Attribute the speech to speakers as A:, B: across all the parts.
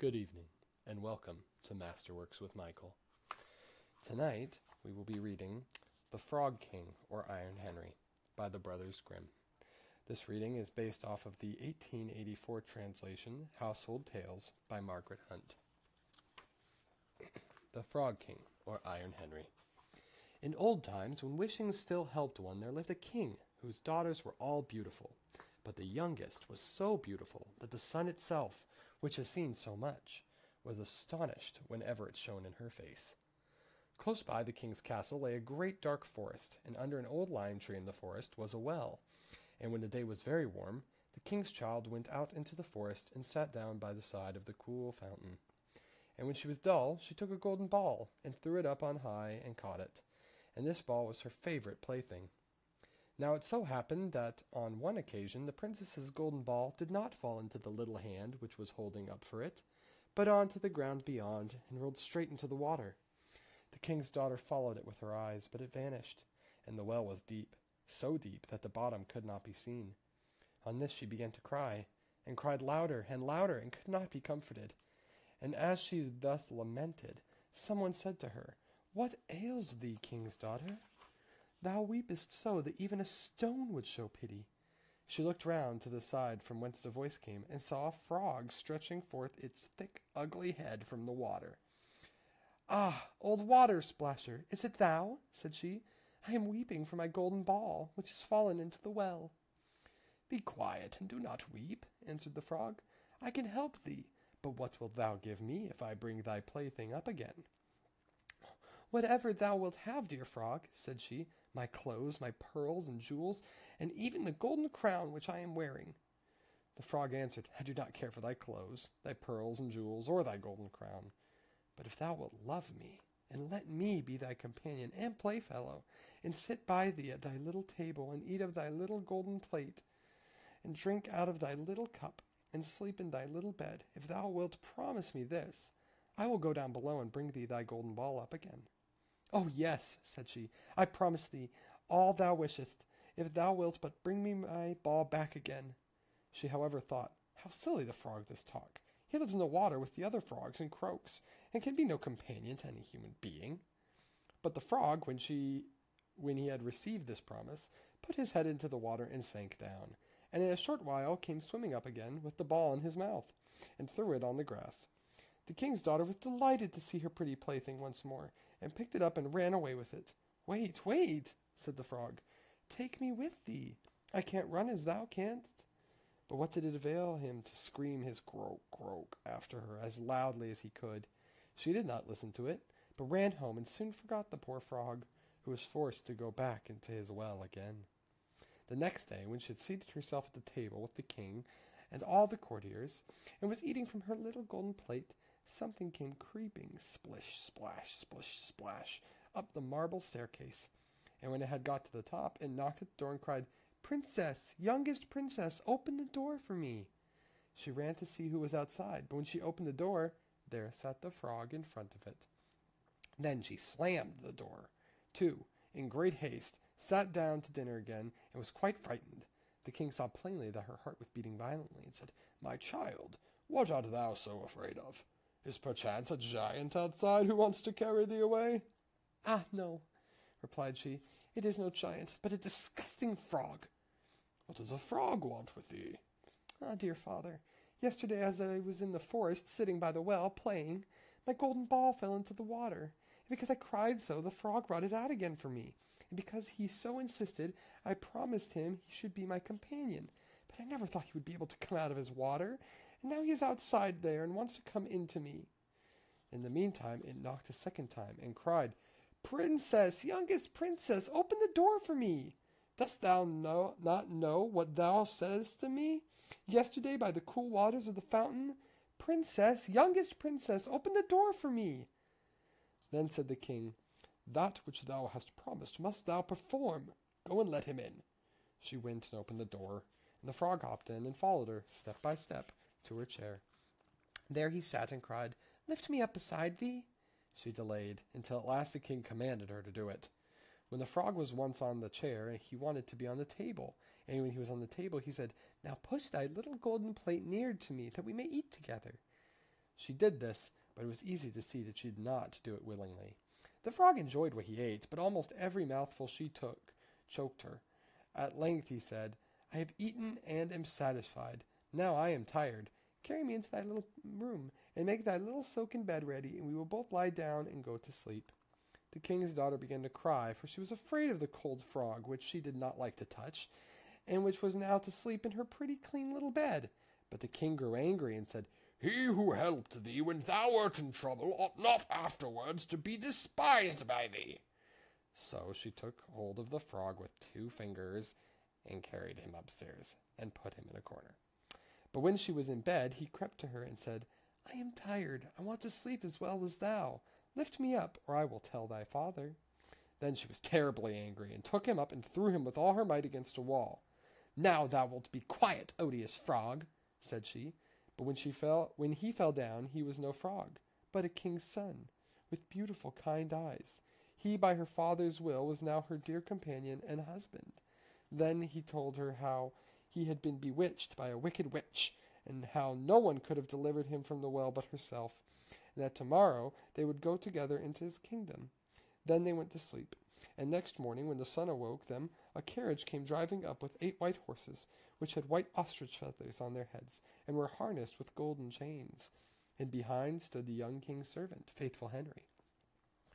A: Good evening, and welcome to Masterworks with Michael. Tonight, we will be reading The Frog King, or Iron Henry, by the brothers Grimm. This reading is based off of the 1884 translation, Household Tales, by Margaret Hunt. The Frog King, or Iron Henry. In old times, when wishing still helped one, there lived a king whose daughters were all beautiful. But the youngest was so beautiful that the sun itself, which has seen so much, was astonished whenever it shone in her face. Close by the king's castle lay a great dark forest, and under an old lime tree in the forest was a well. And when the day was very warm, the king's child went out into the forest and sat down by the side of the cool fountain. And when she was dull, she took a golden ball and threw it up on high and caught it. And this ball was her favorite plaything. Now it so happened that on one occasion the princess's golden ball did not fall into the little hand which was holding up for it, but on to the ground beyond, and rolled straight into the water. The king's daughter followed it with her eyes, but it vanished, and the well was deep, so deep that the bottom could not be seen. On this she began to cry, and cried louder and louder, and could not be comforted. And as she thus lamented, someone said to her, "What ails thee, king's daughter? Thou weepest so that even a stone would show pity." She looked round to the side from whence the voice came, and saw a frog stretching forth its thick, ugly head from the water. "Ah, old water splasher, is it thou?" said she. "I am weeping for my golden ball, which has fallen into the well." "Be quiet, and do not weep," answered the frog. "I can help thee, but what wilt thou give me if I bring thy plaything up again?" "Whatever thou wilt have, dear frog," said she, "my clothes, my pearls and jewels, and even the golden crown which I am wearing." The frog answered, "I do not care for thy clothes, thy pearls and jewels, or thy golden crown. But if thou wilt love me, and let me be thy companion and playfellow, and sit by thee at thy little table, and eat of thy little golden plate, and drink out of thy little cup, and sleep in thy little bed, if thou wilt promise me this, I will go down below and bring thee thy golden ball up again." "Oh, yes," said she, "I promise thee all thou wishest, if thou wilt but bring me my ball back again." She, however, thought, "How silly the frog does talk. He lives in the water with the other frogs and croaks, and can be no companion to any human being." But the frog, when he had received this promise, put his head into the water and sank down, and in a short while came swimming up again with the ball in his mouth, and threw it on the grass. The king's daughter was delighted to see her pretty plaything once more, and picked it up and ran away with it. "Wait, wait," said the frog. "Take me with thee. I can't run as thou canst." But what did it avail him to scream his croak, croak after her as loudly as he could? She did not listen to it, but ran home and soon forgot the poor frog, who was forced to go back into his well again. The next day, when she had seated herself at the table with the king and all the courtiers, and was eating from her little golden plate, something came creeping, splish, splash, splish, splash, up the marble staircase. And when it had got to the top, it knocked at the door and cried, "Princess, youngest princess, open the door for me." She ran to see who was outside, but when she opened the door, there sat the frog in front of it. Then she slammed the door to, in great haste, sat down to dinner again, and was quite frightened. The king saw plainly that her heart was beating violently, and said, "My child, what art thou so afraid of? Is perchance a giant outside who wants to carry thee away?" "Ah, no," replied she, "it is no giant, but a disgusting frog." "What does a frog want with thee?" "Ah, dear father, yesterday as I was in the forest sitting by the well playing, my golden ball fell into the water, and because I cried so, the frog brought it out again for me, and because he so insisted, I promised him he should be my companion, but I never thought he would be able to come out of his water, and now he is outside there and wants to come into me." In the meantime it knocked a second time, and cried, "Princess, youngest princess, open the door for me. Dost thou not know what thou saidst to me yesterday by the cool waters of the fountain? Princess, youngest princess, open the door for me." Then said the king, "That which thou hast promised must thou perform. Go and let him in." She went and opened the door, and the frog hopped in and followed her, step by step, to her chair. There he sat and cried, "Lift me up beside thee." She delayed, until at last the king commanded her to do it. When the frog was once on the chair, he wanted to be on the table, and when he was on the table, he said, "Now push thy little golden plate near to me, that we may eat together." She did this, but it was easy to see that she did not do it willingly. The frog enjoyed what he ate, but almost every mouthful she took choked her. At length he said, "I have eaten and am satisfied. Now I am tired. Carry me into thy little room, and make thy little silken bed ready, and we will both lie down and go to sleep." The king's daughter began to cry, for she was afraid of the cold frog, which she did not like to touch, and which was now to sleep in her pretty clean little bed. But the king grew angry and said, "He who helped thee when thou wert in trouble ought not afterwards to be despised by thee." So she took hold of the frog with 2 fingers and carried him upstairs and put him in a corner. But when she was in bed, he crept to her and said, "I am tired. I want to sleep as well as thou. Lift me up, or I will tell thy father." Then she was terribly angry, and took him up and threw him with all her might against a wall. "Now thou wilt be quiet, odious frog," said she. But when he fell down, he was no frog, but a king's son, with beautiful kind eyes. He, by her father's will, was now her dear companion and husband. Then he told her how he had been bewitched by a wicked witch, and how no one could have delivered him from the well but herself, and that tomorrow they would go together into his kingdom. Then they went to sleep, and next morning, when the sun awoke them, a carriage came driving up with 8 white horses, which had white ostrich feathers on their heads, and were harnessed with golden chains. And behind stood the young king's servant, Faithful Henry.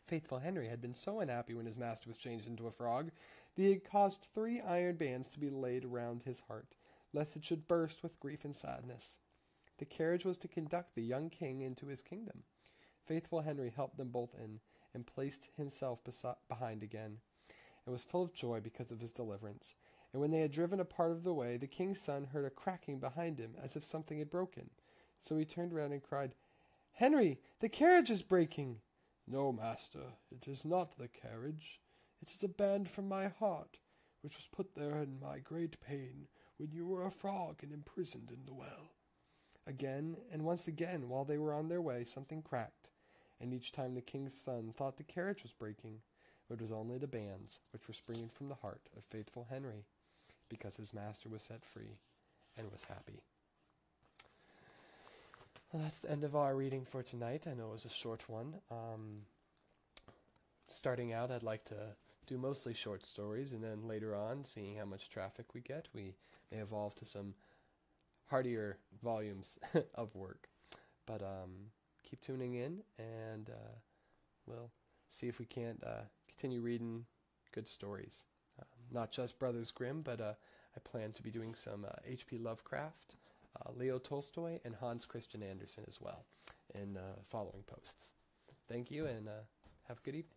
A: Faithful Henry had been so unhappy when his master was changed into a frog that he had caused 3 iron bands to be laid round his heart, lest it should burst with grief and sadness. The carriage was to conduct the young king into his kingdom. Faithful Henry helped them both in, and placed himself behind again, and was full of joy because of his deliverance. And when they had driven a part of the way, the king's son heard a cracking behind him, as if something had broken. So he turned round and cried, "Henry, the carriage is breaking." "No, master, it is not the carriage. It is a band from my heart, which was put there in my great pain when you were a frog and imprisoned in the well." Again, and once again, while they were on their way, something cracked, and each time the king's son thought the carriage was breaking, but it was only the bands which were springing from the heart of Faithful Henry, because his master was set free and was happy. Well, that's the end of our reading for tonight. I know it was a short one. Starting out, I'd like to do mostly short stories, and then later on, seeing how much traffic we get, we may evolve to some heartier volumes of work. But keep tuning in, and we'll see if we can't continue reading good stories. Not just Brothers Grimm, but I plan to be doing some H.P. Lovecraft, Leo Tolstoy, and Hans Christian Andersen as well in following posts. Thank you, and have a good evening.